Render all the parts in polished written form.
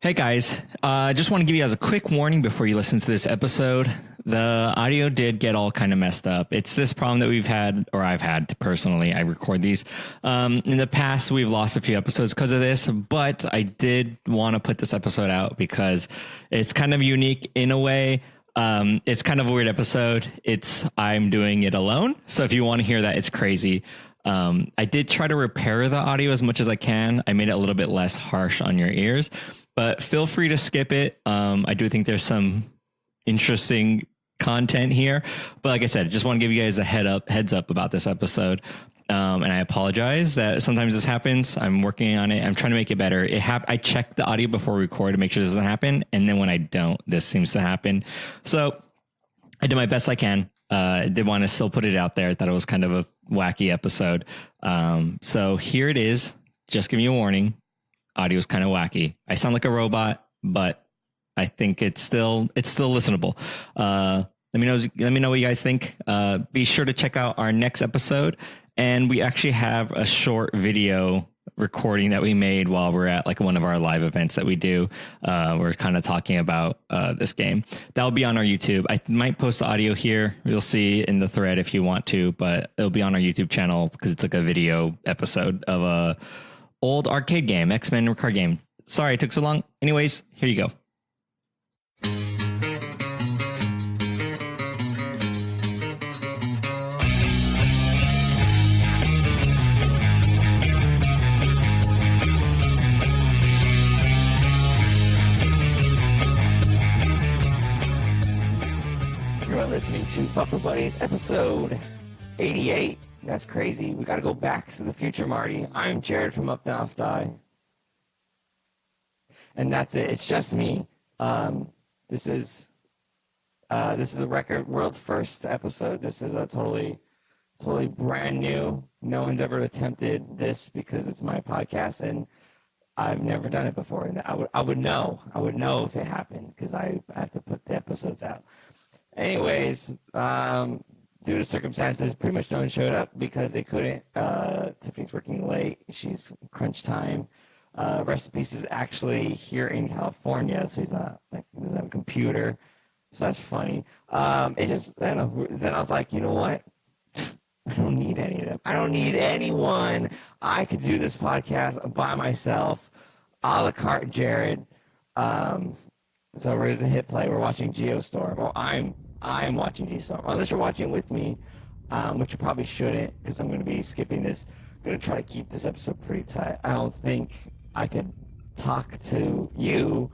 Hey guys, just want to give you guys a quick warning before you listen to this episode. The audio did get all kind of messed up. It's this problem that we've had, or I've had personally. I record these. In the past, we've lost a few episodes because of this, but I did want to put this episode out because it's kind of unique in a way. It's kind of a weird episode. I'm doing it alone. So if you want to hear that, it's crazy. I did try to repair the audio as much as I can. I made it a little bit less harsh on your ears. But feel free to skip it. I do think there's some interesting content here. But like I said, just want to give you guys a heads up about this episode. And I apologize that sometimes this happens. I'm working on it. I'm trying to make it better. I check the audio before we record to make sure this doesn't happen. And then when I don't, this seems to happen. So I did my best I can. I did want to still put it out there. I thought it was kind of a wacky episode. So here it is. Just giving you a warning. Audio is kind of wacky. I sound like a robot, but I think it's still listenable. Let me know what you guys think. Be sure to check out our next episode. And we actually have a short video recording that we made while we're at like one of our live events that we do. We're kind of talking about this game. That'll be on our YouTube. I might post the audio here. You'll see in the thread if you want to, but it'll be on our YouTube channel because it's like a video episode of a old arcade game, X-Men card game. Sorry it took so long. Anyways, here you go. You're listening to Buffer Buddies episode 88. That's crazy. We got to go back to the future, Marty. I'm Jared from UpDownLeftDie. And that's it. It's just me. This is a record world first episode. This is a totally brand new. No one's ever attempted this because it's my podcast and I've never done it before. And I would know if it happened because I have to put the episodes out. Anyways, due to circumstances, pretty much no one showed up because they couldn't. Tiffany's working late. She's crunch time. Recipes is actually here in California, so he doesn't have a computer. So that's funny. Then I was like, you know what? I don't need any of them. I don't need anyone. I could do this podcast by myself, a la carte Jared. So we're going to hit play. We're watching Geostorm. Well, I'm watching Geostorm. Unless you're watching with me, which you probably shouldn't because I'm going to be skipping this. I'm going to try to keep this episode pretty tight. I don't think I could talk to you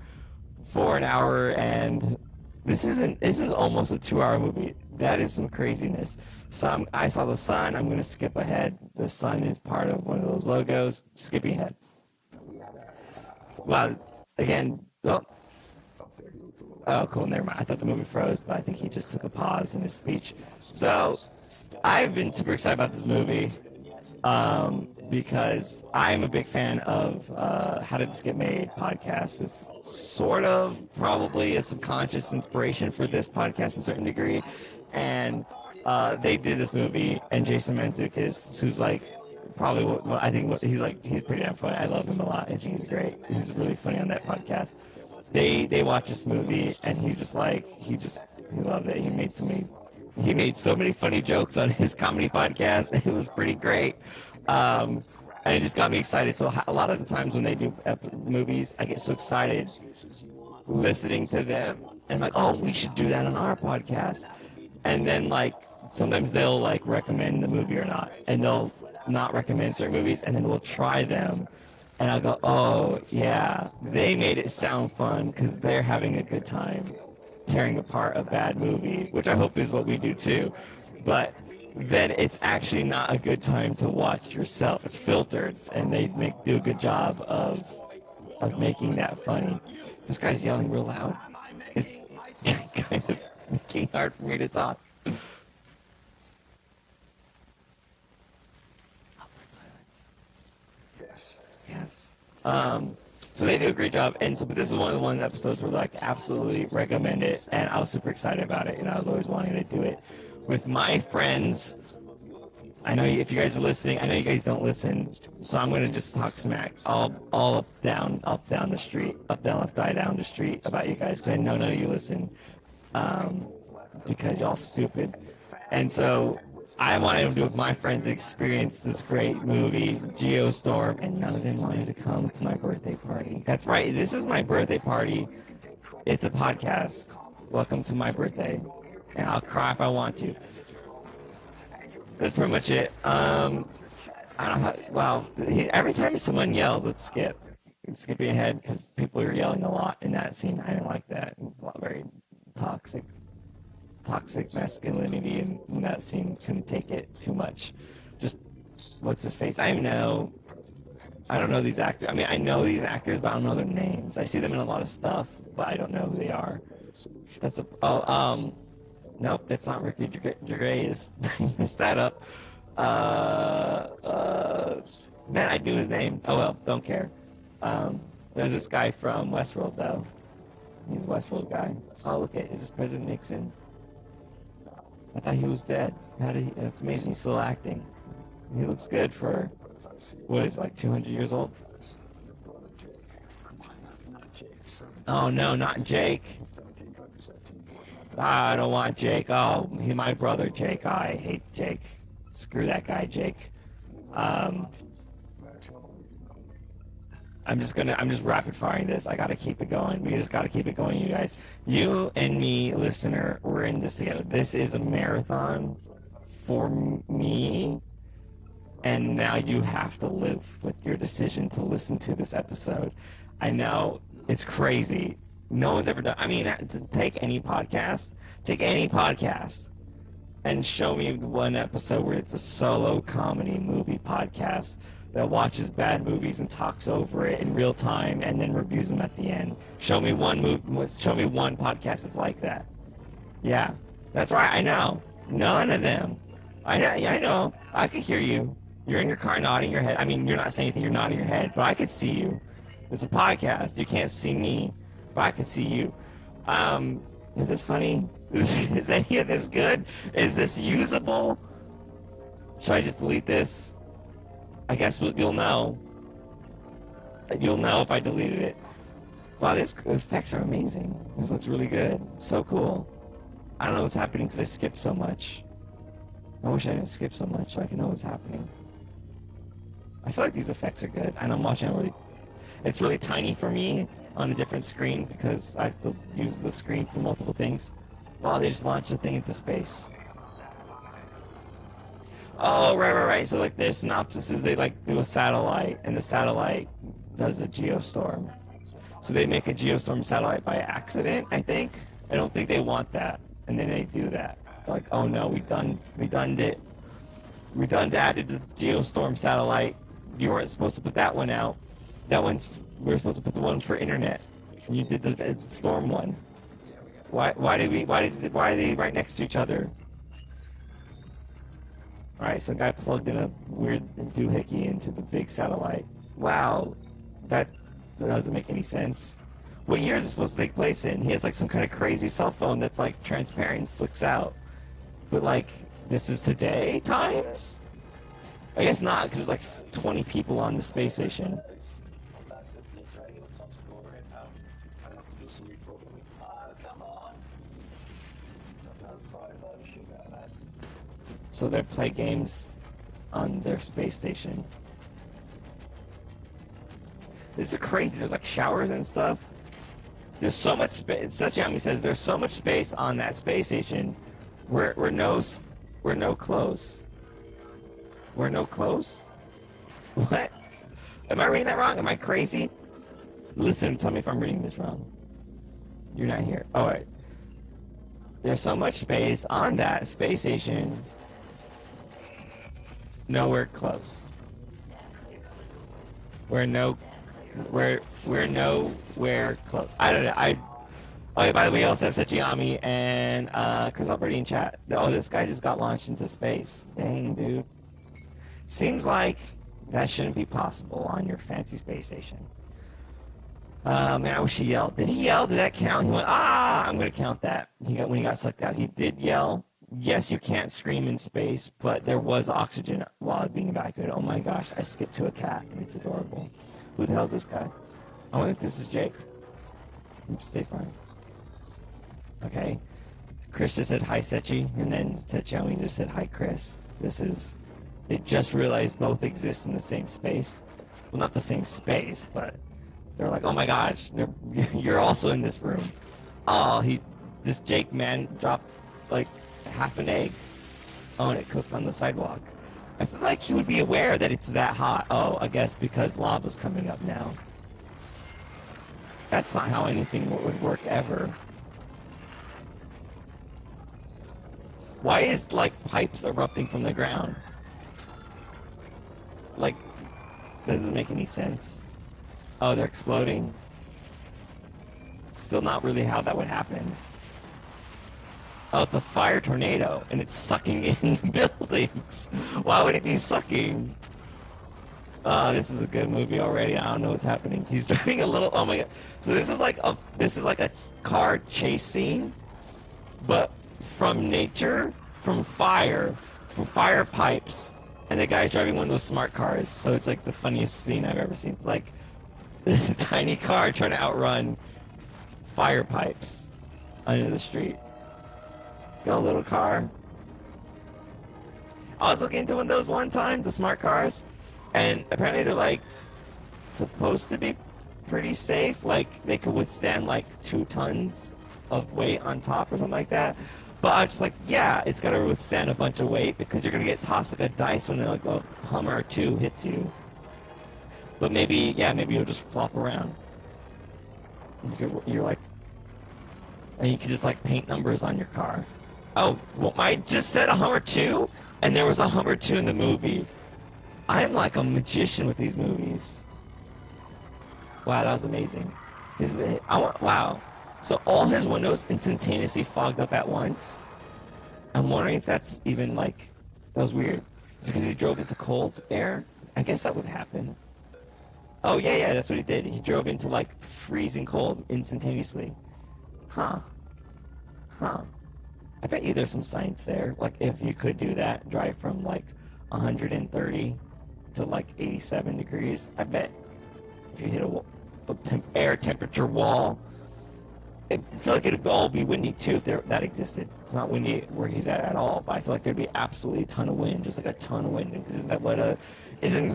for an hour, and this is almost a 2-hour movie. That is some craziness. So I saw the sun. I'm going to skip ahead. The sun is part of one of those logos. Skipping ahead. Well, again, oh, cool. Never mind. I thought the movie froze, but I think he just took a pause in his speech. So I've been super excited about this movie because I'm a big fan of How Did This Get Made podcast. It's sort of probably a subconscious inspiration for this podcast to a certain degree. And they did this movie, and Jason Mantzoukas, who's like probably he's pretty damn funny. I love him a lot. I think he's great. He's really funny on that podcast. They watched this movie and he loved it. He made so many funny jokes on his comedy podcast. It was pretty great. And it just got me excited. So a lot of the times when they do movies, I get so excited listening to them. And I'm like, oh, we should do that on our podcast. And then like sometimes they'll like recommend the movie or not. And they'll not recommend certain movies and then we'll try them. And I'll go, oh, yeah, they made it sound fun because they're having a good time tearing apart a bad movie, which I hope is what we do too. But then it's actually not a good time to watch yourself. It's filtered, and they do a good job of making that funny. This guy's yelling real loud. It's kind of making it hard for me to talk. Yes. So they do a great job, but this is one of the episodes where like absolutely recommend it, and I was super excited about it, and I was always wanting to do it with my friends I know if you guys are listening, I know you guys don't listen, so I'm gonna just talk smack all up down the street, up down left eye down the street about you guys, because I know none of you listen, because y'all stupid, and so I wanted to, with my friends, experience this great movie, Geostorm, and none of them wanted to come to my birthday party. That's right, this is my birthday party. It's a podcast. Welcome to my birthday, and I'll cry if I want to. That's pretty much it. I don't know how, every time someone yells, let's skip. Skipping ahead because people are yelling a lot in that scene. I didn't like that. Very toxic masculinity in that scene. Couldn't take it too much. Just, what's his face? I don't know these actors. I mean, I know these actors, but I don't know their names. I see them in a lot of stuff, but I don't know who they are. Nope, that's not Ricky Gervais. I messed that up. Man, I knew his name. Oh well, don't care. There's this guy from Westworld, though. He's a Westworld guy. Oh, look at, is this President Nixon? I thought he was dead. That's amazing. He's still acting. He looks good for, what is it, like 200 years old? Oh no, not Jake. I don't want Jake. Oh, he's my brother, Jake. I hate Jake. Screw that guy, Jake. I'm just rapid firing this. I gotta keep it going. We just gotta keep it going, you guys. You and me, listener, we're in this together. This is a marathon for me, and now you have to live with your decision to listen to this episode. I know it's crazy. No one's ever done. I mean, take any podcast, and show me one episode where it's a solo comedy movie podcast that watches bad movies and talks over it in real time and then reviews them at the end. Show me one podcast that's like that. Yeah, that's right. I know. None of them. I know. I could hear you. You're in your car nodding your head. I mean, you're not saying anything. You're nodding your head, but I could see you. It's a podcast. You can't see me, but I can see you. Is this funny? Is any of this good? Is this usable? Should I just delete this? I guess you'll know. You'll know if I deleted it. Wow, these effects are amazing. This looks really good. So cool. I don't know what's happening because I skipped so much. I wish I didn't skip so much so I can know what's happening. I feel like these effects are good. And I'm watching it it's really tiny for me on a different screen because I have to use the screen for multiple things. Wow, they just launched the thing into space. Oh, right. So like their synopsis is they like do a satellite, and the satellite does a geostorm. So they make a geostorm satellite by accident, I think. I don't think they want that, and then they do that. They're like, oh no, we done it. We done added the geostorm satellite. You weren't supposed to put that one out. We're supposed to put the one for internet. And you did the storm one. Why are they right next to each other? Alright, so a guy plugged in a weird doohickey into the big satellite. Wow, that doesn't make any sense. What year is it supposed to take place in? He has like some kind of crazy cell phone that's like transparent and flicks out. But like, this is today times? I guess not, because there's like 20 people on the space station. So they play games on their space station. This is crazy. There's like showers and stuff. There's so much space. Seichiyami says there's so much space on that space station. We're no clothes. We're no clothes? What? Am I reading that wrong? Am I crazy? Listen, tell me if I'm reading this wrong. You're not here. All right. There's so much space on that space station. Nowhere close. We're nowhere close. I don't know. Oh, by the way, we also have Seichiyami and Chris Alberti in chat. Oh, this guy just got launched into space. Dang, dude. Seems like that shouldn't be possible on your fancy space station. Man, I wish he yelled. Did he yell? Did that count? He went, ah! I'm gonna count that. When he got sucked out, he did yell. yes, you can't scream in space, but there was oxygen while being evacuated. Oh my gosh, I skipped to a cat, and it's adorable. Who the hell's this guy? I wonder if this is Jake. Stay fine. Okay. Chris just said hi, Seichi, and then seichiyami just said hi, Chris. They just realized both exist in the same space. Well, not the same space, but they're like, oh my gosh, you're also in this room. Oh, this Jake man dropped like half an egg. Oh, and it cooked on the sidewalk. I feel like he would be aware that it's that hot. Oh, I guess because lava's coming up now. That's not how anything would work ever. Why is, like, pipes erupting from the ground? Like, that doesn't make any sense. Oh, they're exploding? Still not really how that would happen. Oh, it's a fire tornado, and it's sucking in buildings. Why would it be sucking? Oh, this is a good movie already. I don't know what's happening. He's driving a little. Oh my god! So this is like a car chase scene, but from nature, from fire pipes, and the guy's driving one of those smart cars. So it's like the funniest scene I've ever seen. It's like this tiny car trying to outrun fire pipes under the street. Got a little car. I was looking into one of those one time, the smart cars, and apparently they're like supposed to be pretty safe. Like they could withstand like 2 tons of weight on top or something like that. But I was just like, yeah, it's got to withstand a bunch of weight because you're gonna get tossed like a dice when like a Hummer or 2 hits you. But maybe you'll just flop around. You're like, and you can just like paint numbers on your car. Oh, well, I just said a Hummer 2, and there was a Hummer 2 in the movie. I'm like a magician with these movies. Wow, that was amazing. Wow. So all his windows instantaneously fogged up at once. I'm wondering if that's even like, that was weird. Is it because he drove into cold air? I guess that would happen. Oh, yeah, that's what he did. He drove into like freezing cold instantaneously. Huh. I bet you there's some science there. Like if you could do that, drive from like 130 to like 87 degrees. I bet if you hit a air temperature wall, I feel like it'd all be windy too if that existed. It's not windy where he's at all, but I feel like there'd be absolutely a ton of wind, just like a ton of wind. Isn't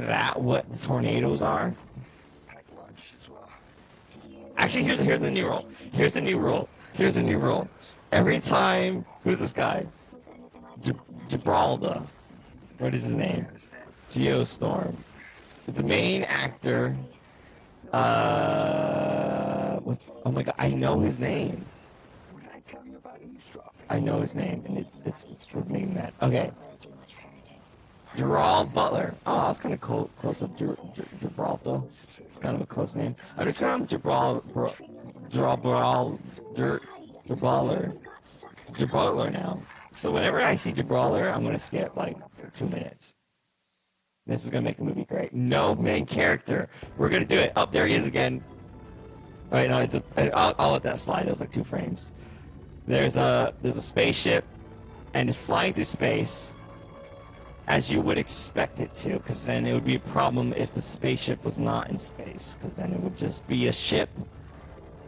that what the tornadoes are? Actually, here's the new rule. Here's the new rule. Every time, who's this guy? Gibraltar. What is his name? Geostorm. The main actor. Oh my god, I know his name. And it's making that. Okay. Gerald Butler. Oh, that's kind of cool. Close up Gibraltar. It's kind of a close name. I'm just calling him Gibraltar now. So whenever I see Gibraltar, I'm going to skip like 2 minutes. This is going to make the movie great. No main character. We're going to do it. Up there he is again. All right, no, I'll let that slide. It was like 2 frames. There's a spaceship, and it's flying through space, as you would expect it to, because then it would be a problem if the spaceship was not in space, because then it would just be a ship.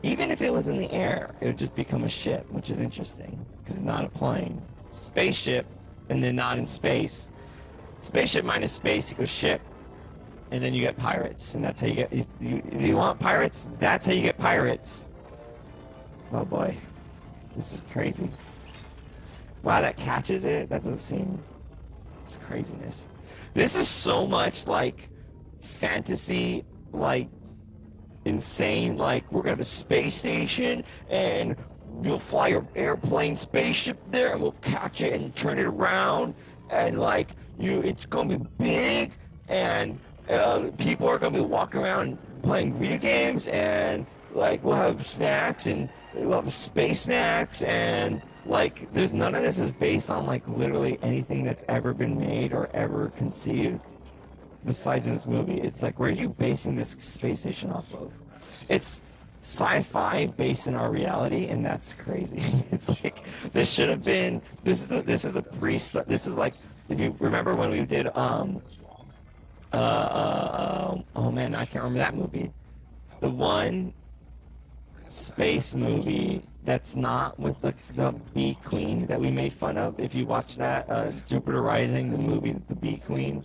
Even if it was in the air, it would just become a ship, which is interesting, because it's not a plane. Spaceship, and then not in space. Spaceship minus space equals ship, and then you get pirates, and that's how you get, if you want pirates, that's how you get pirates. Oh boy, this is crazy. Wow, that catches it? That doesn't seem, it's craziness. This is so much like fantasy, like insane, like we're gonna have a space station and you'll fly your airplane spaceship there and we'll catch it and turn it around and like it's gonna be big and people are gonna be walking around playing video games and like we'll have snacks and we'll have space snacks and like there's none of this is based on like literally anything that's ever been made or ever conceived besides in this movie. It's like, where are you basing this space station off of? It's sci-fi based in our reality, and that's crazy. It's like this should have been. This is the priest. This is like, if you remember when we did oh man, I can't remember that movie. The one space movie that's not with the Bee Queen that we made fun of. If you watch that, Jupiter Rising, the movie, the Bee Queen,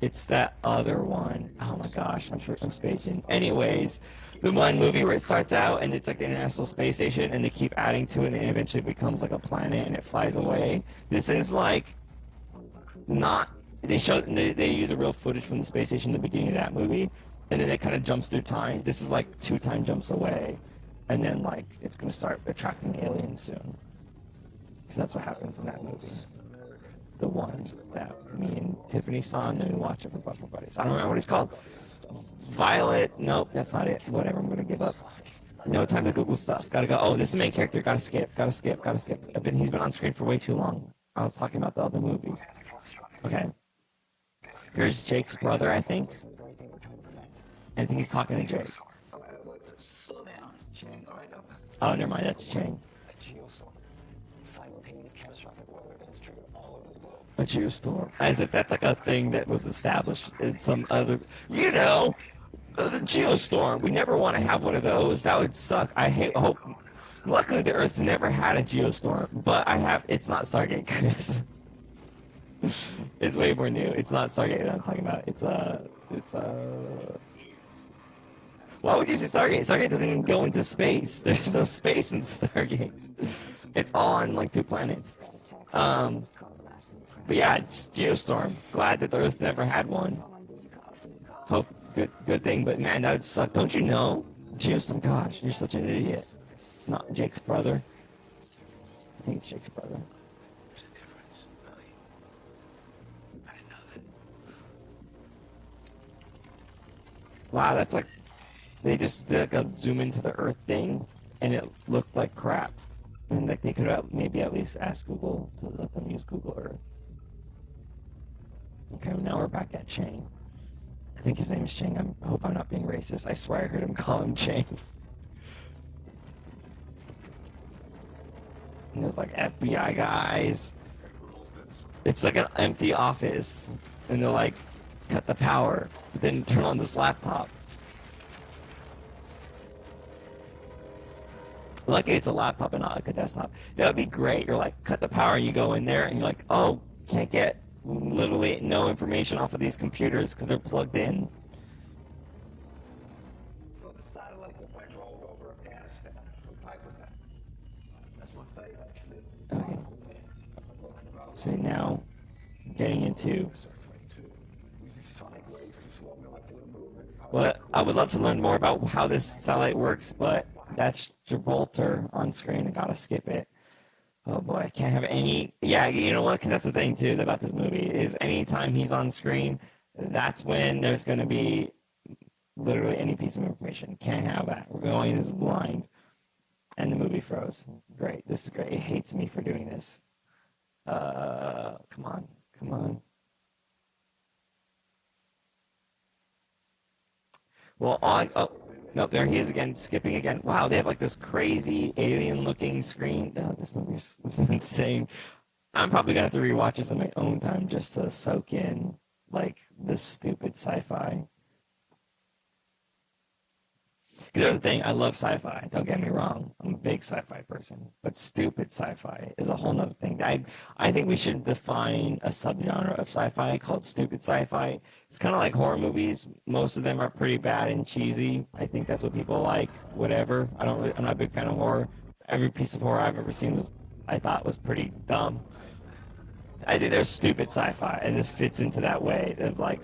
it's that other one. Oh my gosh, I'm spacing. Anyways, the one movie where it starts out and it's like the International Space Station and they keep adding to it and it eventually becomes like a planet and it flies away. This is like not. They use a real footage from the space station in the beginning of that movie, and then it kind of jumps through time. This is like 2 time jumps away, and then like it's gonna start attracting aliens soon, because that's what happens in that movie. The one that me and Tiffany saw, and then we watch it for Buffer Buddies. I don't remember what it's called. Violet. Nope, that's not it. Whatever. I'm gonna give up. No time to Google stuff. Gotta go. Oh, this is the main character. Gotta skip. He's been on screen for way too long. I was talking about the other movies. Okay. Here's Jake's brother, I think. I think he's talking to Jake. Oh, never mind. That's Chang. A geostorm. As if that's like a thing that was established in some other... You know, the geostorm. We never want to have one of those. That would suck. Hope. Luckily, the Earth's never had a geostorm. But it's not Stargate, Chris. It's way more new. It's not Stargate that I'm talking about. Why would you say Stargate? Stargate doesn't even go into space. There's no space in Stargate. It's all on like 2 planets. But yeah, just Geostorm. Glad that the Earth never had one. Hope good thing. But man, that would suck. Don't you know? Geostorm, gosh, you're such an idiot. It's not Jake's brother. I think it's Jake's brother. Wow, that's like, they just did like a zoom into the Earth thing, and it looked like crap. And like they could have maybe at least asked Google to let them use Google Earth. Okay, well, now we're back at Chang. I think his name is Chang. I hope I'm not being racist. I swear I heard him call him Chang. And there's like FBI guys. It's like an empty office, and they're like, cut the power, then turn on this laptop. Lucky it's a laptop and not like a desktop. That would be great. You're like, cut the power, and you go in there, and you're like, oh, can't get literally no information off of these computers because they're plugged in. So the satellite that went rolled over Afghanistan, what type was that? That's what they actually... Okay. So now, getting into... Well, I would love to learn more about how this satellite works, but that's Gibraltar on screen. I gotta skip it. Oh boy, I can't have any... Yeah, you know what? Because that's the thing, too, about this movie, is anytime he's on screen, that's when there's going to be literally any piece of information. Can't have that. We're going this blind. And the movie froze. Great. This is great. It hates me for doing this. Come on. Well, no, there he is again, skipping again. Wow, they have like this crazy alien-looking screen. Oh, this movie's insane. I'm probably gonna have to rewatch this on my own time just to soak in like this stupid sci-fi. Because there's the thing, I love sci-fi. Don't get me wrong. I'm a big sci-fi person. But stupid sci-fi is a whole nother thing. I think we should define a subgenre of sci-fi called stupid sci-fi. It's kind of like horror movies. Most of them are pretty bad and cheesy. I think that's what people like. Whatever. I'm not a big fan of horror. Every piece of horror I've ever seen I thought was pretty dumb. I think there's stupid sci-fi, and this fits into that way of like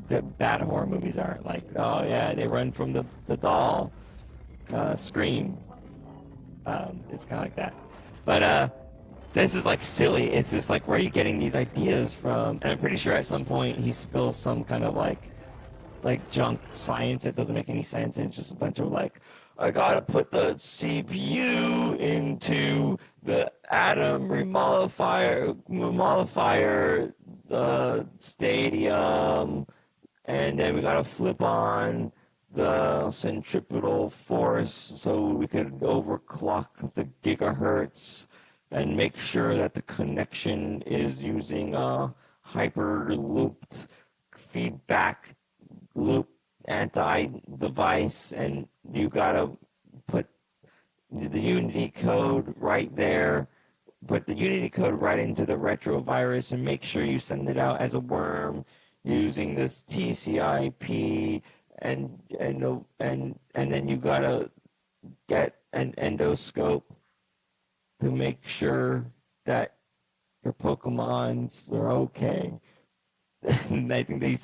the bad horror movies are. Like, oh yeah, they run from the doll, Scream. It's kind of like that. But this is like silly. It's just like, where are you getting these ideas from? And I'm pretty sure at some point he spills some kind of like junk science that doesn't make any sense, and it's just a bunch of like, I gotta put the CPU into the atom remollifier stadium, and then we gotta flip on the centripetal force so we could overclock the gigahertz and make sure that the connection is using a hyper-looped feedback loop anti-device, and you gotta put the Unity code right there, put the Unity code right into the retrovirus, and make sure you send it out as a worm using this TCP, and then you gotta get an endoscope to make sure that your Pokemons are okay. I think he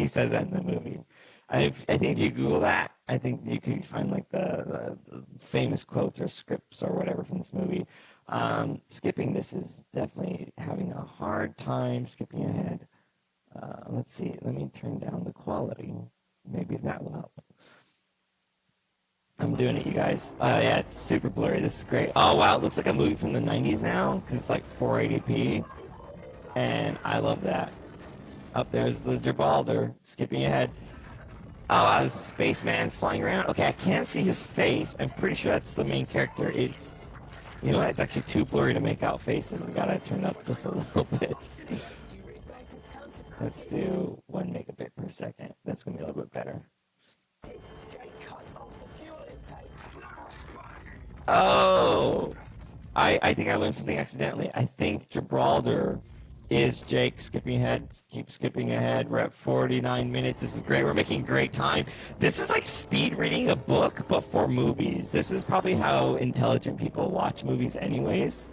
says that in the movie. I think if you Google that, I think you can find like the famous quotes or scripts or whatever from this movie. Skipping this is definitely having a hard time skipping ahead. Let's see. Let me turn down the quality. Maybe that will help. I'm doing it, you guys. Yeah, it's super blurry. This is great. Oh, wow. It looks like a movie from the 90s now because it's like 480p. And I love that. Up there's the Gibraltar, skipping ahead. Oh, wow, this spaceman's flying around. Okay, I can't see his face. I'm pretty sure that's the main character. It's, you know, it's actually too blurry to make out faces. We gotta turn up just a little bit. Let's do 1 megabit per second. That's gonna be a little bit better. Oh, I think I learned something accidentally. I think Gibraltar is Jake skipping ahead. Keep skipping ahead. We're at 49 minutes. This is great. We're making great time. This is like speed reading a book, but for movies. This is probably how intelligent people watch movies anyways.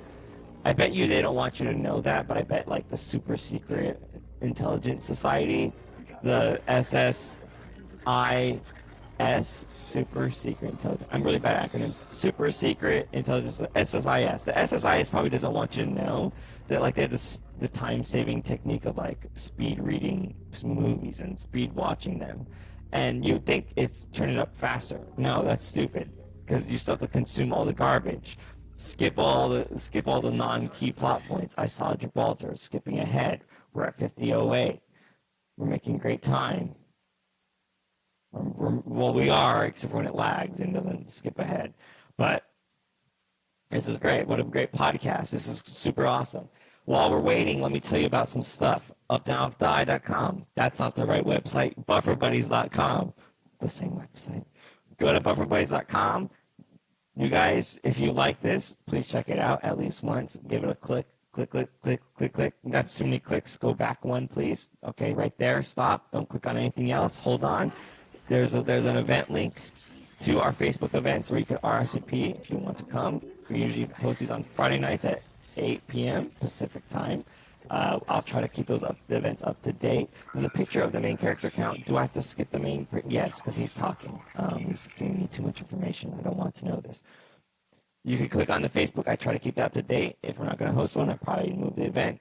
I bet you they don't want you to know that, but I bet like the super secret intelligence society, the SSI, super secret intelligence. I'm really bad at acronyms. Super secret intelligence, SSIS. The SSIS probably doesn't want you to know that like they have the time-saving technique of like speed reading movies and speed watching them, and you think it's turning up faster. No, that's stupid because you still have to consume all the garbage. Skip all the non-key plot points. I saw Gibraltar. Skipping ahead. We're at 50:08. We're making great time. Well, we are, except for when it lags and doesn't skip ahead. But this is great. What a great podcast. This is super awesome. While we're waiting, let me tell you about some stuff. UpDownLeftDie.com. That's not the right website. BufferBuddies.com. The same website. Go to BufferBuddies.com. You guys, if you like this, please check it out at least once. Give it a click. Click, click, click, click, click. That's too many clicks. Go back one, please. Okay, right there. Stop. Don't click on anything else. Hold on. There's an event link to our Facebook events where you can RSVP if you want to come. We usually post these on Friday nights at 8 p.m. Pacific time. I'll try to keep the events up to date. There's a picture of the main character account. Do I have to skip the main? Yes, because he's talking. He's giving me too much information. I don't want to know this. You can click on the Facebook. I try to keep that up to date. If we're not going to host one, I probably move the event.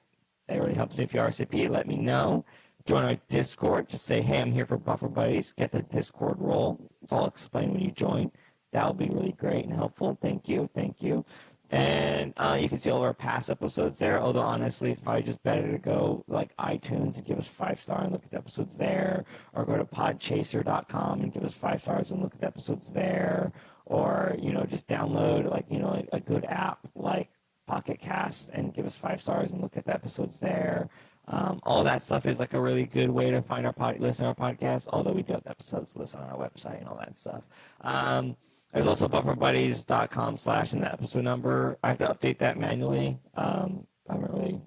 It really helps me if you RSVP. Let me know. Join our Discord. Just say, hey, I'm here for Buffer Buddies. Get the Discord role. It's all explained when you join. That will be really great and helpful. Thank you. Thank you. And you can see all of our past episodes there. Although, honestly, it's probably just better to go like iTunes and give us 5-star and look at the episodes there. Or go to podchaser.com and give us 5 stars and look at the episodes there. Or, you know, just download like, you know, a good app like Pocket Cast and give us 5 stars and look at the episodes there. All that stuff is like a really good way to find listen to our podcast, although we do have episodes to listen on our website and all that stuff. There's also bufferbuddies.com/ in the episode number. I have to update that manually. I haven't really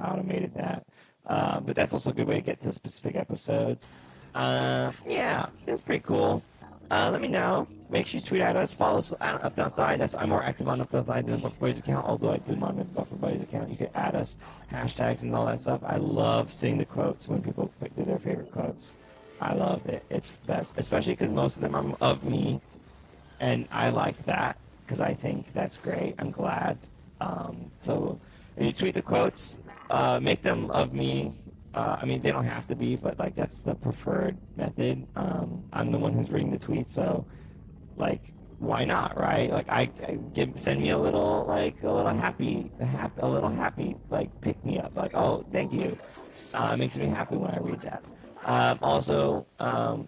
automated that. But that's also a good way to get to specific episodes. Yeah, it's pretty cool. Let me know. Make sure you tweet at us. Follow us at UpDownLeftDie. I'm more active on UpDownLeftDie than the Buffer Buddies account, although I do monitor the Buffer Buddies account. You can add us, hashtags and all that stuff. I love seeing the quotes when people do their favorite quotes. I love it. It's best, especially because most of them are of me, and I like that because I think that's great. I'm glad. So if you tweet the quotes, make them of me. I mean, they don't have to be, but like that's the preferred method. I'm the one who's reading the tweet, so like, why not, right? Like, send me a little happy, like pick me up, like, oh, thank you. It makes me happy when I read that. I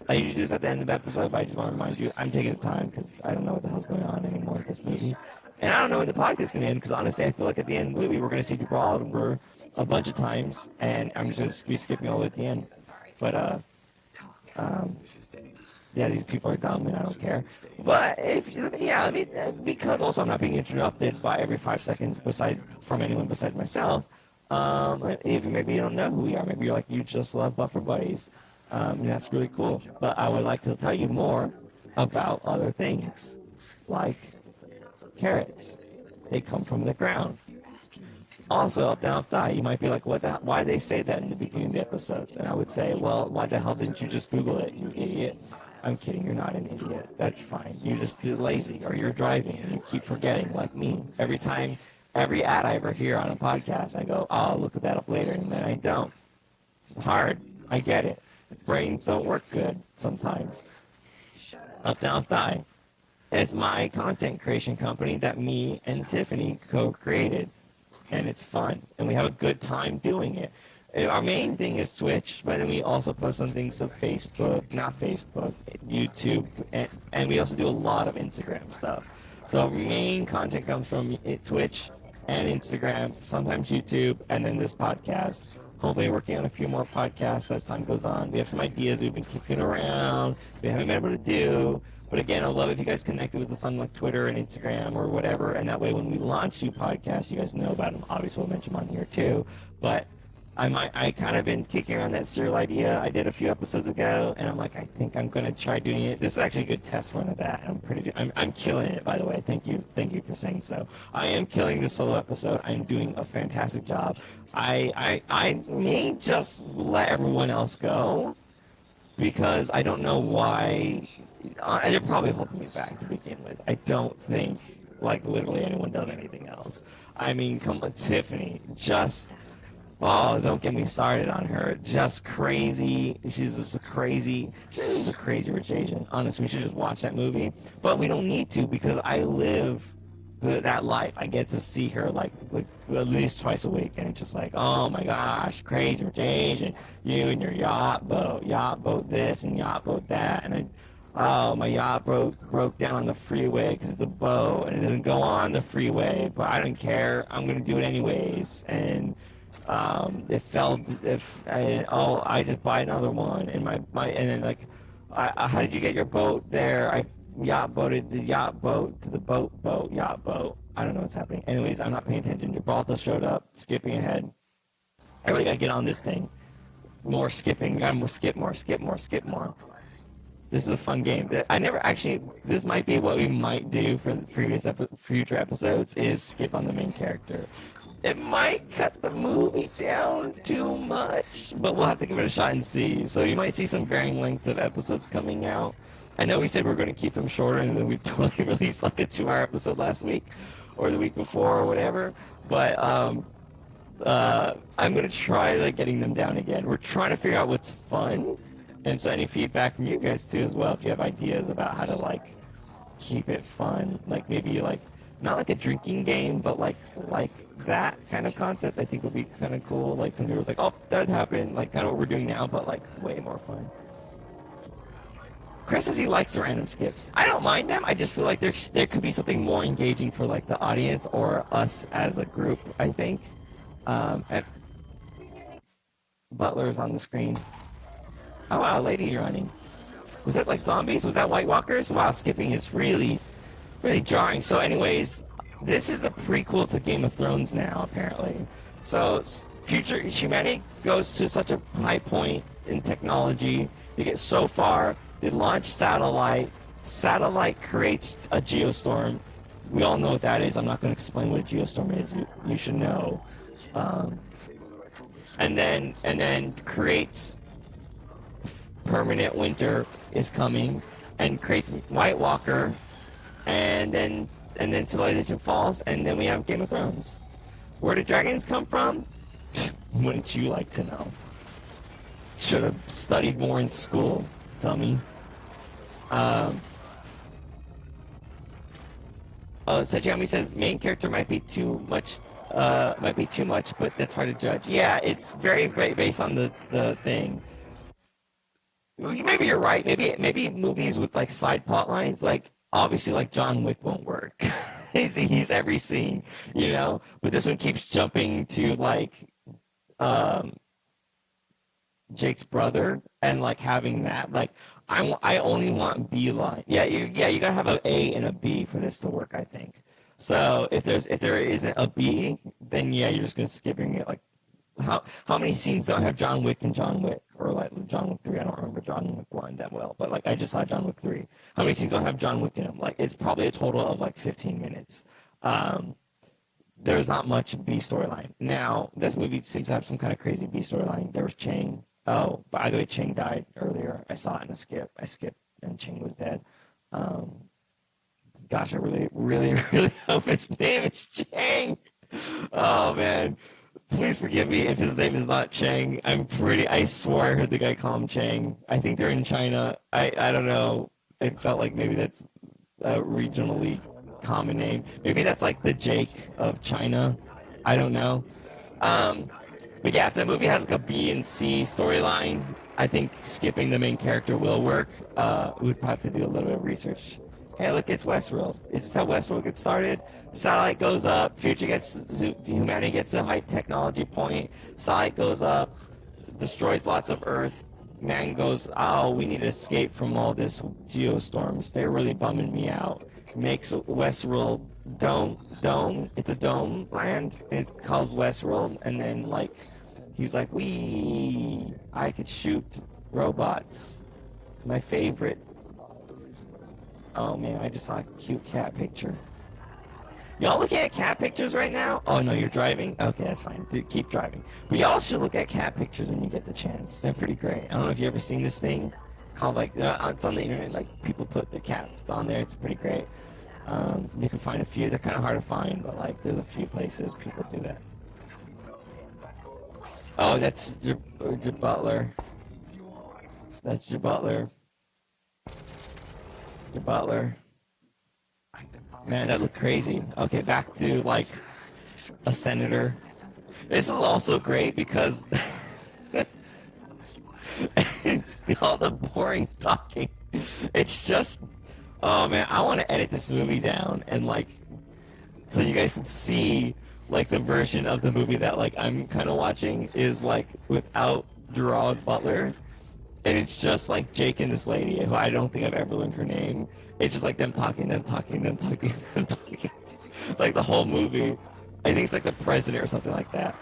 usually do this at the end of the episode, but I just want to remind you, I'm taking the time because I don't know what the hell's going on anymore with this movie. And I don't know when the podcast is going to end because honestly, I feel like at the end of the movie, we're going to see people all over a bunch of times, and I'm just going to be skipping all the way at the end. But, yeah, these people are dumb and I don't care. But because also I'm not being interrupted by every 5 seconds from anyone besides myself. If maybe you don't know who we are, maybe you're like, you just love Buffer Buddies. And that's really cool. But I would like to tell you more about other things, like carrots. They come from the ground. Also, UpDownLeftDie, you might be like, why did they say that in the beginning of the episodes? And I would say, well, why the hell didn't you just Google it, you idiot? I'm kidding, you're not an idiot. That's fine. You're just lazy, or you're driving, and you keep forgetting, like me. Every ad I ever hear on a podcast, I go, oh, I'll look at that up later, and then I don't. Hard. I get it. Brains don't work good sometimes. UpDownLeftDie. It's my content creation company that me and Tiffany co-created. And it's fun. And we have a good time doing it. And our main thing is Twitch, but then we also post on things of YouTube, and we also do a lot of Instagram stuff. So our main content comes from Twitch and Instagram, sometimes YouTube, and then this podcast. Hopefully working on a few more podcasts as time goes on. We have some ideas we've been kicking around, we haven't been able to do. But again, I'd love if you guys connected with us on like Twitter and Instagram or whatever, and that way when we launch new podcasts, you guys know about them. Obviously, we'll mention them on here too. But I kind of been kicking around that serial idea. I did a few episodes ago, and I'm like, I think I'm gonna try doing it. This is actually a good test run of that. I'm killing it, by the way. Thank you for saying so. I am killing this solo episode. I'm doing a fantastic job. I may just let everyone else go because I don't know why. They're probably holding me back to begin with. I don't think like literally anyone does anything else. I mean, come on, Tiffany, don't get me started on her. Just crazy. She's just a crazy rich Asian. Honestly, we should just watch that movie. But we don't need to because I live that life. I get to see her like at least twice a week, and it's just like, oh my gosh, crazy rich Asian. You and your yacht boat this and yacht boat that, and my yacht broke down on the freeway because it's a boat and it doesn't go on the freeway. But I don't care. I'm gonna do it anyways, and. I just buy another one, and and then like, how did you get your boat there? I yacht boated the yacht boat to the yacht boat. I don't know what's happening. Anyways, I'm not paying attention. Gibraltar showed up, skipping ahead. I really gotta get on this thing. More skipping. Gotta skip more. This is a fun game. This might be what we might do for the future episodes is skip on the main character. It might cut the movie down too much, but we'll have to give it a shot and see. So you might see some varying lengths of episodes coming out. I know we said we're going to keep them shorter, and then we totally released like a 2-hour episode last week or the week before or whatever. But I'm going to try like getting them down again. We're trying to figure out what's fun, and so any feedback from you guys too as well. If you have ideas about how to like keep it fun, like maybe like. Not like a drinking game, but like that kind of concept, I think would be kind of cool. Like some people was like, oh, that happened, like kind of what we're doing now, but like way more fun. Chris says he likes the random skips. I don't mind them. I just feel like there could be something more engaging for like the audience or us as a group. I think. Butler's on the screen. Oh wow, lady running. Was that like zombies? Was that White Walkers? Wow, skipping is really jarring. So anyways, this is a prequel to Game of Thrones now, apparently. So future humanity goes to such a high point in technology. They get so far. They launch satellite. Satellite creates a geostorm. We all know what that is. I'm not going to explain what a geostorm is. You should know. And then creates permanent winter is coming and creates White Walker. And then civilization falls, and then we have Game of Thrones. Where did dragons come from? Wouldn't you like to know? Should have studied more in school, dummy. Seichiyami says main character might be too much, but that's hard to judge. Yeah, it's very based on the thing. maybe you're right. Maybe movies with like side plot lines, like obviously like John Wick won't work. he's every scene, you know. But this one keeps jumping to like Jake's brother and like having that like I only want B line. Yeah, you gotta have an A and a B for this to work, I think. So if there isn't a B, then yeah, you're just gonna skipping it. Like how many scenes don't have John Wick and John Wick, or like John Wick 3? I don't remember John Wick 1 that well, but like I just saw John Wick 3. How many scenes don't have John Wick in them? Like it's probably a total of like 15 minutes. There's not much B storyline. Now this movie seems to have some kind of crazy B storyline. There was Chang. Oh, by the way, Chang died earlier. I saw it in a skip. I skipped, and Chang was dead. Gosh, I really, really, really hope his name is Chang. Oh man, please forgive me if his name is not Chang. I swore I heard the guy call him Chang. I think they're in China. I don't know. It felt like maybe that's a regionally common name. Maybe that's like the Jake of China. I don't know. But yeah, if the movie has like a B and C storyline, I think skipping the main character will work. We would probably have to do a little bit of research. Hey, look, it's Westworld. This is how Westworld gets started. Satellite goes up. Humanity gets a high technology point. Satellite goes up, destroys lots of Earth. Man goes, oh, we need to escape from all this geostorms. They're really bumming me out. Makes Westworld dome. It's a dome land. And it's called Westworld. And then like he's like, I could shoot robots. My favorite. Oh man, I just saw a cute cat picture. Y'all looking at cat pictures right now? Oh no, you're driving? Okay, that's fine. Dude, keep driving. But y'all should look at cat pictures when you get the chance. They're pretty great. I don't know if you ever seen this thing called like, it's on the internet, like people put their cats on there. It's pretty great. You can find a few. They're kind of hard to find, but like there's a few places people do that. Oh, that's your butler. That's your butler. Your butler. Man, that looked crazy. Okay, back to like a senator. This is also great because it's all the boring talking. It's just, oh man, I want to edit this movie down and like, so you guys can see like the version of the movie that like I'm kind of watching is like without Gerard Butler. And it's just like Jake and this lady, who I don't think I've ever learned her name. It's just like them talking. Like the whole movie. I think it's like the president or something like that.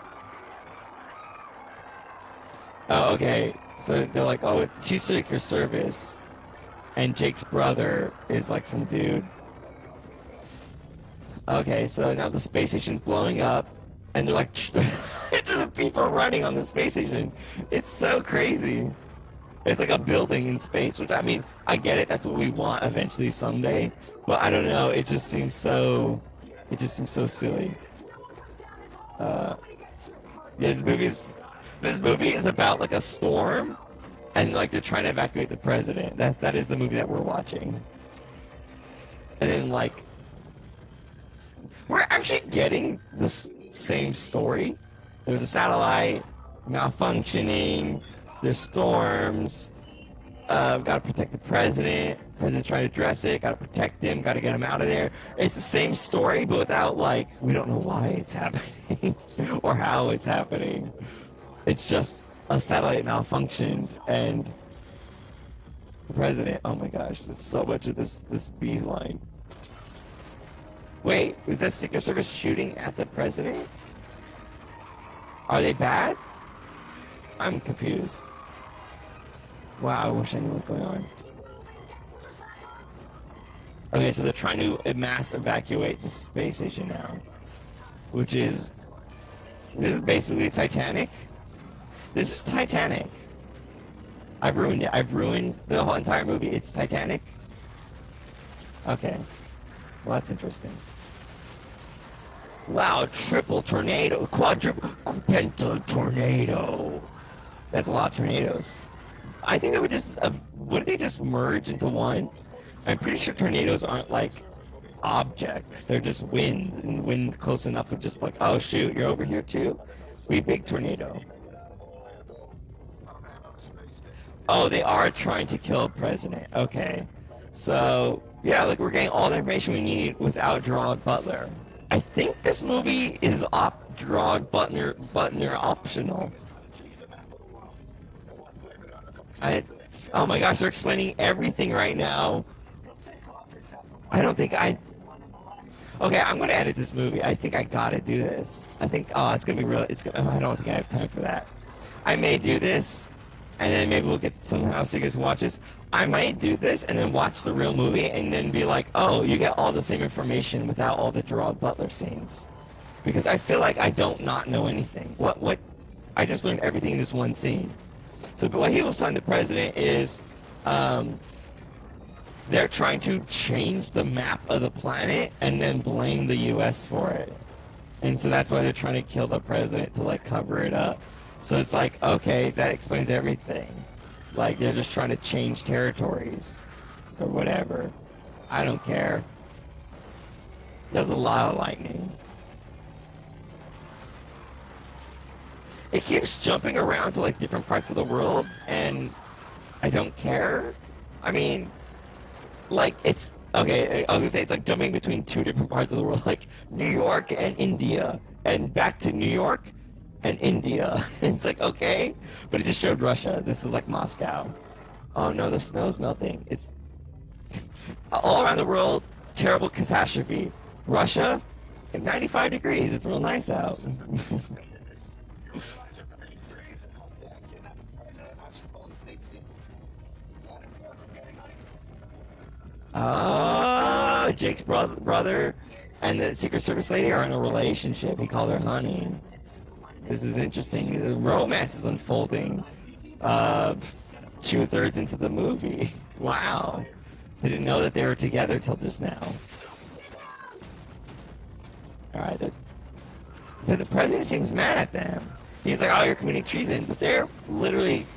Oh, okay. So they're like, oh, she's Secret Service. And Jake's brother is like some dude. Okay, so now the space station's blowing up. And they're like, there are people running on the space station. It's so crazy. It's like a building in space, which I mean, I get it. That's what we want eventually someday. But I don't know. It just seems so silly. Yeah, this movie is about like a storm, and like they're trying to evacuate the president. That is the movie that we're watching. And then like, we're actually getting the same story. There's a satellite malfunctioning. There's storms. Gotta protect the president. President's trying to address it. Gotta protect him. Gotta get him out of there. It's the same story, but without like, we don't know why it's happening or how it's happening. It's just a satellite malfunctioned and the president. Oh my gosh, there's so much of this B line. Wait, is that Secret Service shooting at the president? Are they bad? I'm confused. Wow, I wish I knew what's going on. Okay, so they're trying to mass evacuate the space station now. Which is... This is basically Titanic. This is Titanic. I've ruined it. I've ruined the whole entire movie. It's Titanic. Okay. Well, that's interesting. Wow, triple tornado. Quadruple... Penta tornado. That's a lot of tornadoes. I think they would just... wouldn't they just merge into one? I'm pretty sure tornadoes aren't like objects. They're just wind. And wind close enough would just be like, oh shoot, you're over here too? We big tornado. Oh, they are trying to kill a president. Okay. So, yeah, like we're getting all the information we need without Gerard Butler. I think this movie is Gerard Butler optional. Oh my gosh, they're explaining everything right now. I don't think Okay, I'm gonna edit this movie. I think I gotta do this. I think, it's gonna be real. I don't think I have time for that. I may do this, and then maybe we'll get some house tickets and watch this. I might do this and then watch the real movie and then be like, oh, you get all the same information without all the Gerard Butler scenes. Because I feel like I don't not know anything. I just learned everything in this one scene. So what he was telling the president is, they're trying to change the map of the planet and then blame the U.S. for it. And so that's why they're trying to kill the president to, like, cover it up. So it's like, okay, that explains everything. Like, they're just trying to change territories or whatever. I don't care. There's a lot of lightning. It keeps jumping around to, like, different parts of the world, and I don't care. I mean, like, it's, okay, I was gonna say it's like jumping between two different parts of the world, like New York and India, and back to New York and India. It's like, okay, but it just showed Russia. This is like Moscow. Oh no, the snow's melting. It's all around the world, terrible catastrophe. Russia, at 95 degrees, it's real nice out. Oh, Jake's brother and the Secret Service lady are in a relationship. He called her honey. This is interesting. The romance is unfolding 2/3 into the movie. Wow. Didn't know that they were together till just now. Alright. The president seems mad at them. He's like, oh, you're committing treason. But they're literally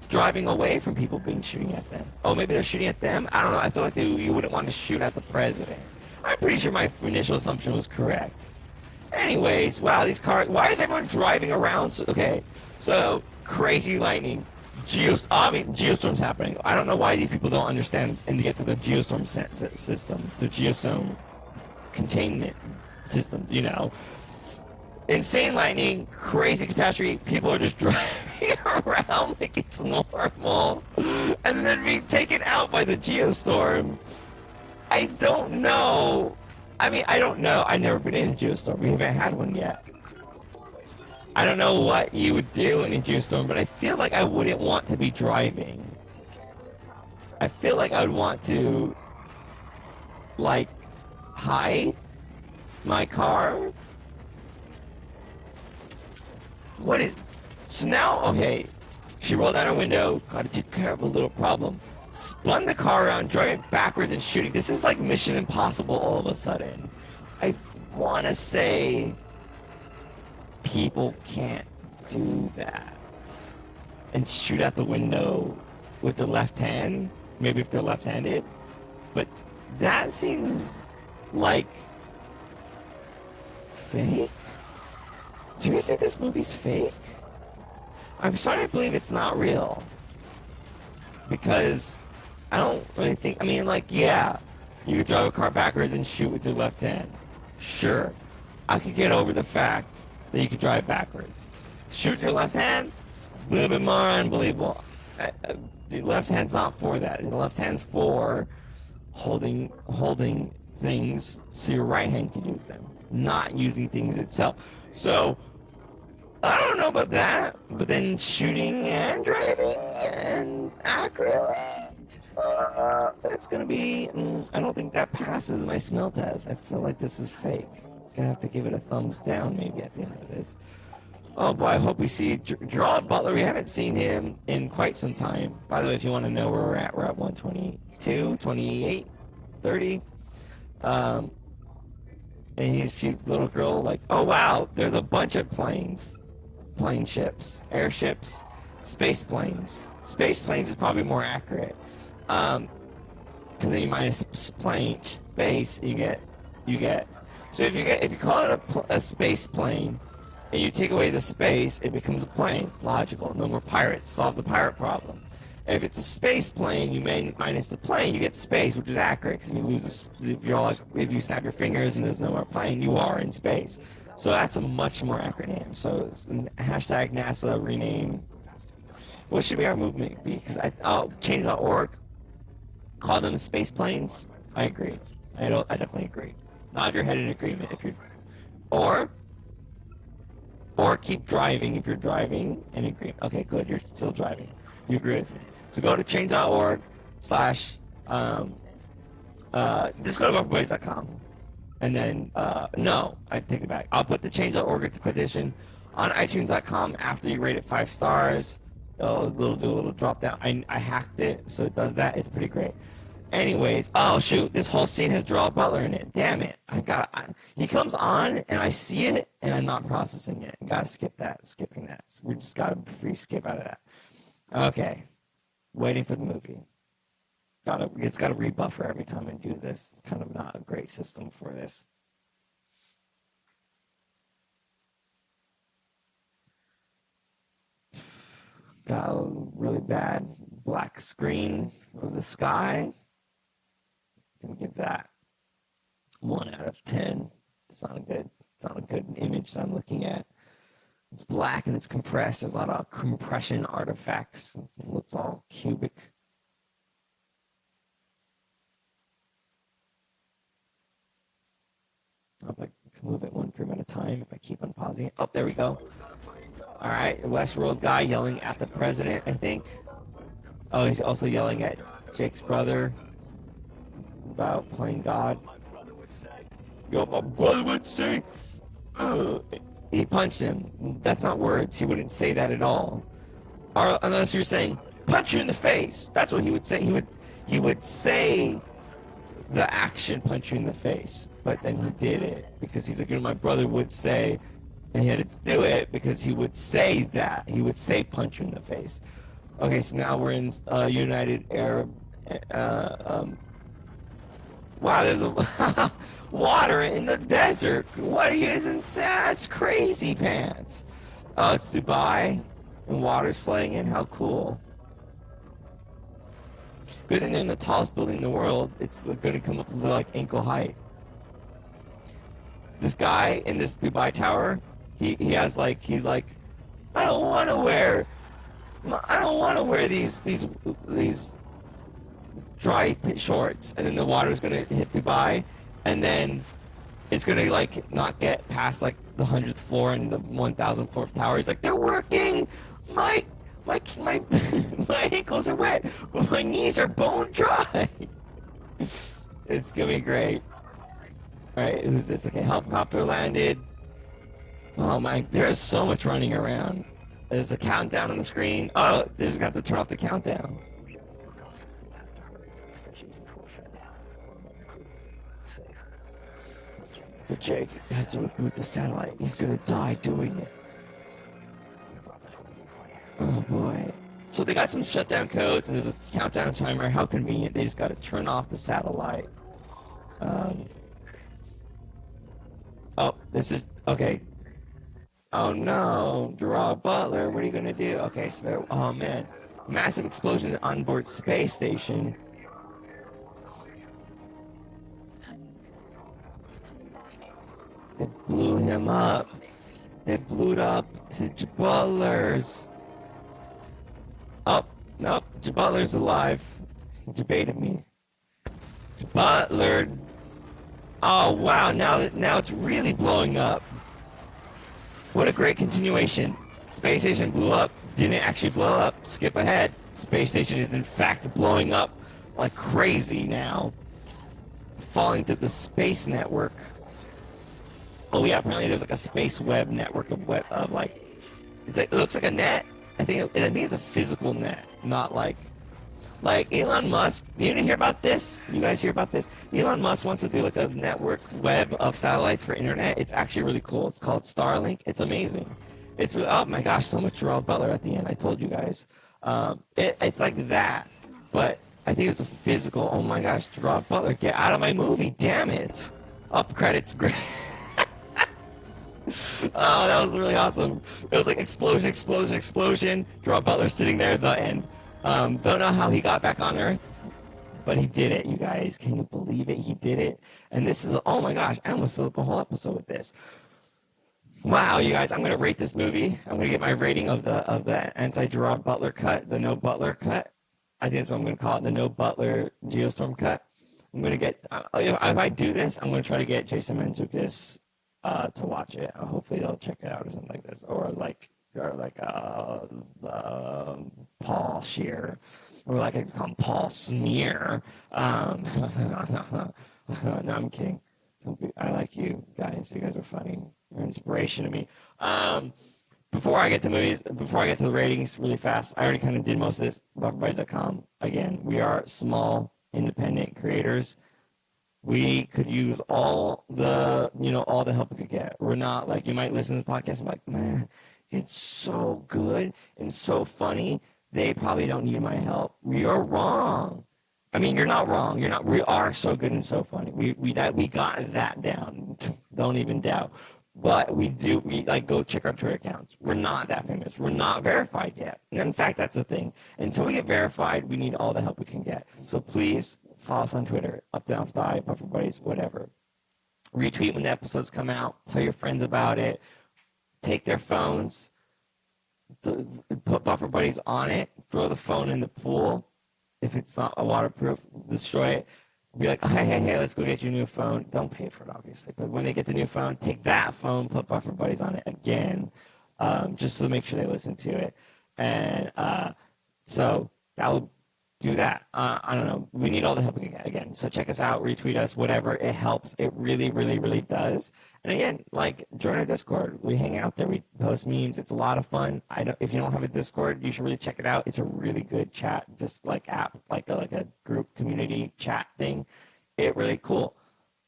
driving away from people shooting at them. Oh, maybe they're shooting at them? I don't know. I feel like you wouldn't want to shoot at the president. I'm pretty sure my initial assumption was correct. Anyways, wow, these cars... Why is everyone driving around? So crazy lightning. Geostorm's happening. I don't know why these people don't understand and to get to the Geostorm systems. The Geostorm containment systems, you know. Insane lightning, crazy catastrophe. People are just driving around like it's normal. And then being taken out by the Geostorm. I don't know. I mean, I don't know. I've never been in a Geostorm. We haven't had one yet. I don't know what you would do in a Geostorm, but I feel like I wouldn't want to be driving. I feel like I would want to, like, hide my car. What is... So now, okay, she rolled out her window, gotta take care of a little problem. Spun the car around, driving backwards and shooting. This is like Mission Impossible all of a sudden. I want to say people can't do that. And shoot out the window with the left hand. Maybe if they're left-handed. But that seems like fake. Do you guys think this movie's fake? I'm starting to believe it's not real. Because I don't really think, I mean, like, yeah, you could drive a car backwards and shoot with your left hand. Sure. I could get over the fact that you could drive backwards. Shoot with your left hand? A little bit more unbelievable. The left hand's not for that. The left hand's for holding things so your right hand can use them, not using things itself. So, I don't know about that, but then shooting and driving and accurately, that's gonna be, I don't think that passes my smell test. I feel like this is fake. Gonna have to give it a thumbs down maybe at the end of this. Oh boy, I hope we see Gerard Butler. We haven't seen him in quite some time. By the way, if you want to know where we're at 122, 28, 30. And he's cute little girl like, oh wow, there's a bunch of planes. Plane ships, airships, space planes. Space planes is probably more accurate. Because then you minus plane, space, you get. So if you call it a space plane, and you take away the space, it becomes a plane. Logical. No more pirates. Solve the pirate problem. If it's a space plane, you minus the plane, you get space, which is accurate. Because if you lose, if you snap your fingers and there's no more plane, you are in space. So that's a much more accurate name. So hashtag NASA rename. What should be our movement be? Because change.org. Call them space planes. I agree. I definitely agree. Nod your head in agreement if you're, or keep driving if you're driving and agree. Okay, good. You're still driving. You agree with me. So go to change.org / just go to buffboys.com. And then, no, I take it back. I'll put the change.org petition on iTunes.com after you rate it 5 stars. It'll do a little drop down. I hacked it, so it does that. It's pretty great. Anyways, oh shoot, this whole scene has Gerard Butler in it. Damn it. He comes on and I see it and I'm not processing it. Gotta skip that. Skipping that. We just got a free skip out of that. Okay. Waiting for the movie. It's got to rebuffer every time I do this. It's kind of not a great system for this. Got a really bad black screen of the sky. I'm gonna give that 1 out of 10. It's not a good image that I'm looking at. It's black and it's compressed. There's a lot of compression artifacts. It looks all cubic. If I can move it one frame at a time, if I keep on pausing it. Oh, there we go. All right, the Westworld guy yelling at the president, I think. Oh, he's also yelling at Jake's brother about playing God. Yo, my brother would say. He punched him. That's not words. He wouldn't say that at all. Or unless you're saying, punch you in the face. That's what he would say. He would say the action, punch you in the face. But then he did it because he's like, my brother would say, and he had to do it because he would say that. He would say punch you in the face. Okay, so now we're in United Arab. Wow, there's a water in the desert. What are you even saying? That's crazy pants. Oh, it's Dubai, and water's flooding in. How cool. Good thing they're in the tallest building in the world. It's going to come up to like ankle height. This guy in this Dubai tower, he's like, I don't want to wear these dry shorts, and then the water's gonna hit Dubai, and then it's gonna like not get past like the 100th floor and the 1,004th tower. He's like, they're working. My ankles are wet, but my knees are bone dry. It's gonna be great. All right, who's this? Okay, helicopter landed. Oh my, there's so much running around. There's a countdown on the screen. Oh, they're gonna have to turn off the countdown. But Jake has to reboot the satellite. He's gonna die doing it. Oh boy. So they got some shutdown codes and there's a countdown timer. How convenient. They just gotta turn off the satellite. Oh, this is, okay. Oh no, Gerard Butler, what are you gonna do? Okay, so there, oh man. Massive explosion at onboard space station. They blew him up. They blew it up to Butler's. Oh, nope, Butler's alive. He debated me. Butler. Oh wow, now it's really blowing up. What a great continuation. Space station blew up, didn't actually blow up, skip ahead. Space station is in fact blowing up like crazy now. Falling to the space network. Oh yeah, apparently there's like a space web network of like, it's like, it looks like a net. I think it's a physical net, not like Elon Musk. You didn't hear about this? You guys hear about this? Elon Musk wants to do like a network web of satellites for internet. It's actually really cool. It's called Starlink. It's amazing. It's really, oh my gosh, so much Gerard Butler at the end. I told you guys. It's like that, but I think it's a physical. Oh my gosh, Gerard Butler, get out of my movie! Damn it! Up credits, great. Oh, that was really awesome. It was like explosion, explosion, explosion. Gerard Butler sitting there at the end. Don't know how he got back on Earth, but he did it, you guys. Can you believe it? He did it. And this is, oh my gosh, I almost filled up a whole episode with this. Wow, you guys, I'm going to rate this movie. I'm going to get my rating of the anti-Gerard Butler cut, the no Butler cut. I think that's what I'm going to call it, the no Butler Geostorm cut. I'm going to get, if I do this, I'm going to try to get Jason Mantzoukas to watch it. Hopefully they'll check it out or something like this. Or like Paul Shear. Or like I call him Paul Smear. No, I'm kidding. I like you guys. You guys are funny. You're an inspiration to me. Before I get to movies, before I get to the ratings really fast, I already kind of did most of this. BufferBuddies.com. Again, we are small, independent creators. We could use all the help we could get. We're not like, you might listen to the podcast and be like, man, it's so good and so funny. They probably don't need my help. We are wrong. I mean, you're not wrong. You're not. We are so good and so funny. We got that down. Don't even doubt. But we like go check our Twitter accounts. We're not that famous. We're not verified yet. And in fact, that's the thing. Until we get verified, we need all the help we can get. So please follow us on Twitter, UpDownLeftDie, BufferBuddies, whatever. Retweet when the episodes come out. Tell your friends about it. Take their phones. Put BufferBuddies on it. Throw the phone in the pool. If it's not a waterproof, destroy it. Be like, hey, let's go get you a new phone. Don't pay for it, obviously. But when they get the new phone, take that phone, put BufferBuddies on it again, just to make sure they listen to it. And so that will do that. I don't know. We need all the help we can get again. So check us out, retweet us, whatever. It helps. It really, really, really does. And again, like, join our Discord. We hang out there. We post memes. It's a lot of fun. If you don't have a Discord, you should really check it out. It's a really good chat, just like app, like a group community chat thing. It's really cool.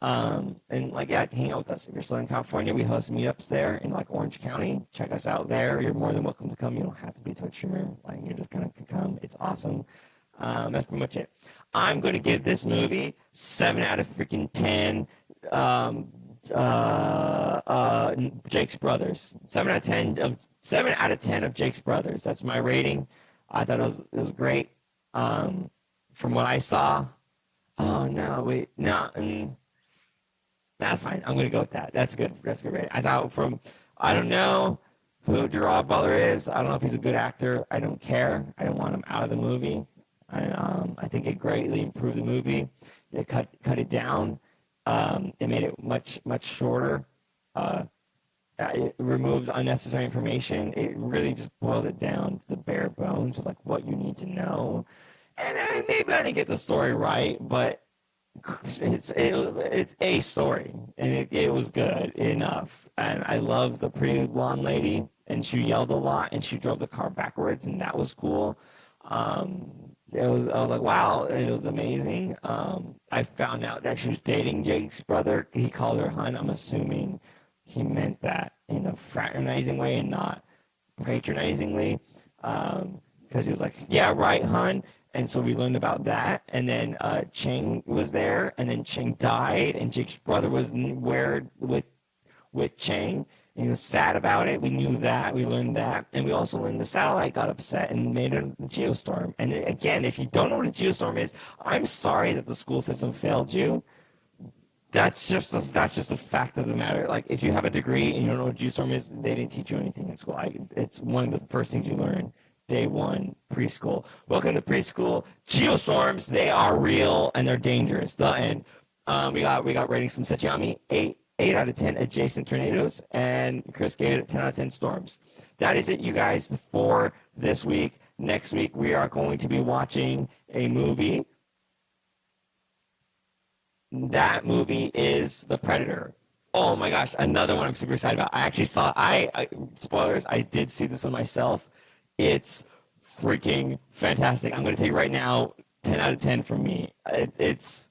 And like, yeah, hang out with us. If you're still in California, we host meetups there in like Orange County. Check us out there. You're more than welcome to come. You don't have to be a Twitch streamer. Like, you're just gonna come. It's awesome. That's pretty much it. I'm going to give this movie 7 out of freaking 10. Jake's Brothers. 7 out of 10 of Jake's Brothers. That's my rating. I thought it was great. From what I saw. Oh no, wait, no. That's fine. I'm going to go with that. That's good. That's a good rating. I thought I don't know who Gerard Butler is. I don't know if he's a good actor. I don't care. I don't want him out of the movie. I think it greatly improved the movie. It cut it down. It made it much shorter. It removed unnecessary information. It really just boiled it down to the bare bones of like what you need to know. And maybe I didn't get the story right, but it's a story, and it was good enough. And I love the pretty blonde lady, and she yelled a lot, and she drove the car backwards, and that was cool. I was like, wow, it was amazing. I found out that she was dating Jake's brother. He called her hun. I'm assuming he meant that in a fraternizing way and not patronizingly. Because he was like, yeah, right, hun. And so we learned about that. And then Cheng was there, and then Cheng died, and Jake's brother was with Cheng. And he was sad about it. We knew that. We learned that. And we also learned the satellite got upset and made a geostorm. And again, if you don't know what a geostorm is, I'm sorry that the school system failed you. That's just a fact of the matter. Like, if you have a degree and you don't know what a geostorm is, they didn't teach you anything in school. It's one of the first things you learn day one, preschool. Welcome to preschool. Geostorms, they are real and they're dangerous. The end. We got ratings from seichiyami, 8 out of 10 Adjacent Tornadoes, and Chris gave it 10 out of 10 Storms. That is it, you guys, for this week. Next week, we are going to be watching a movie. That movie is The Predator. Oh my gosh, another one I'm super excited about. I actually saw, spoilers, I did see this one myself. It's freaking fantastic. I'm going to tell you right now, 10 out of 10 from me. It's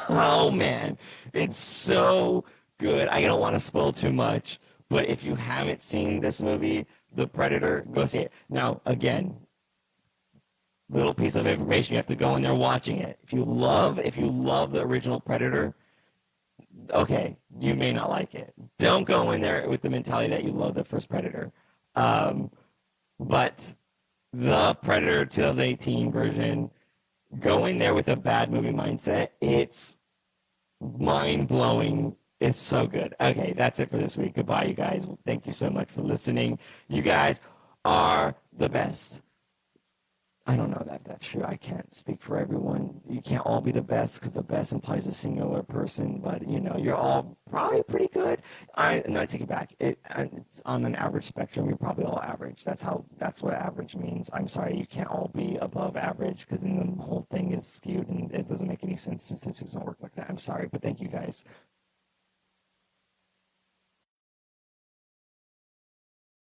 oh man, it's so good. I don't want to spoil too much, but if you haven't seen this movie, The Predator, go see it. Now, again, little piece of information, you have to go in there watching it. If you love the original Predator, okay, you may not like it. Don't go in there with the mentality that you love the first Predator. But the Predator 2018 version, go in there with a bad movie mindset. It's mind-blowing. It's so good. Okay, that's it for this week. Goodbye, you guys. Thank you so much for listening. You guys are the best. I don't know that that's true. I can't speak for everyone. You can't all be the best because the best implies a singular person, but you're all probably pretty good. I take it back. It's on an average spectrum. You're probably all average. That's what average means. I'm sorry, you can't all be above average because then the whole thing is skewed and it doesn't make any sense. Statistics don't work like that. I'm sorry, but thank you guys